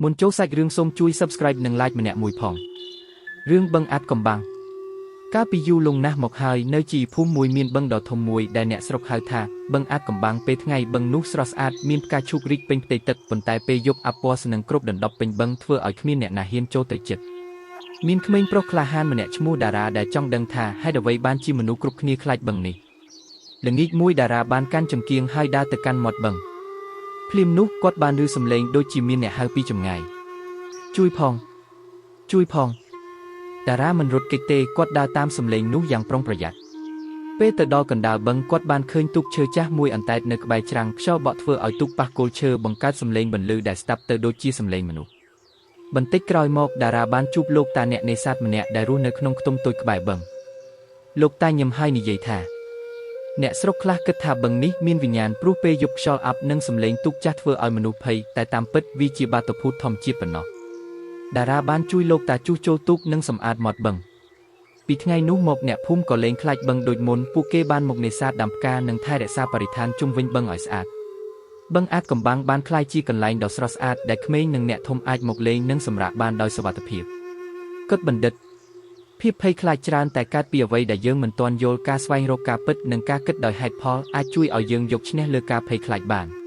មុនចូលសាច់រឿងសូមជួយ Subscribe និង Like ម្នាក់មួយផងរឿងបឹងអាត់កំបាំងកាលពីយូរលង់ណាស់មកហើយនៅជីភូមិមួយមានបឹងដ៏ធំមួយដែលអ្នកស្រុកហៅថាបឹងអាត់កំបាំងពេលថ្ងៃបឹងនោះស្រស់ស្អាតមានផ្កាឈូករីកពេញផ្ទៃទឹកប៉ុន្តែពេលយប់អាប់ពណ៌ស្នឹងគ្រប់ដណ្ដប់ពេញបឹងធ្វើឲ្យគ្មានអ្នកណាហ៊ានចូលទៅជិតមានក្មេងប្រុសក្លាហានម្នាក់ឈ្មោះតារាដែលចង់ដឹងថាហេតុអ្វីបានជាមនុស្សគ្រប់គ្នាខ្លាចបឹងនេះល្ងាចមួយតារាបានកាន់ចង្កៀងហើយដើរទៅកាន់មាត់បឹងភ្លាមនោះគាត់បានឮសំឡេងដូចជាមានអ្នកហៅពីចម្ងាយជួយផងតារាមិនរត់គេចទេគាត់ដើរតាមសំឡេងនោះយ៉ាងប្រុងប្រយ័ត្នពេលទៅដល់កណ្ដាលបឹងគាត់បានឃើញទូកឈើចាស់មួយអន្តែតនៅក្បែរច្រាំងខ្យល់បក់ធ្វើឲ្យទូកប៉ះគល់ឈើបង្កើតសំឡេងបន្លឺដែលស្ដាប់ទៅដូចជាសំឡេងមនុស្សបន្តិចក្រោយមកតារាបានជួបលោកតាអ្នកនេសាទម្នាក់ដែលរស់នៅក្នុងខ្ទមតូចក្បែរបឹងលោកតាញឹមហើយនិយាយថាអ្នកស្រុកខ្លះគិតថាបឹងនេះមានវិញ្ញាណព្រោះពេលយប់ខ្យល់អាប់និងសំឡេងទូកចាស់ធ្វើឲ្យមនុស្សភ័យតែតាមពិតវាជាបាតុភូតធម្មជាតិប៉ុណ្ណោះតារាបានជួយលោកតាជួសជុលទូកនិងសម្អាតមាត់បឹងពីថ្ងៃនោះមកអ្នកភូមិក៏លែងខ្លាចបឹងដូចមុនពួកគេបានមកនេសាទដាំផ្កានិងថែរក្សាបរិស្ថានជុំវិញបឹងឲ្យស្អាតបឹងអាតកំបាំងបានក្លាយជាកន្លែងដ៏ស្រស់ស្អាតដែលក្មេងនិងអ្នកធំអាចមកលេងនិងសម្រាកបានដោយសុវត្ថិភាពគិតបណ្ឌិតភាពភ័យខ្លាចច្រើនតែកើតពីអ្វីដែលយើងមិនទាន់យល់ការស្វែងរកការពិតនិងការគិតដោយហេតុផលអាចជួយឲ្យយើងយកឈ្នះលើការភ័យខ្លាចបាន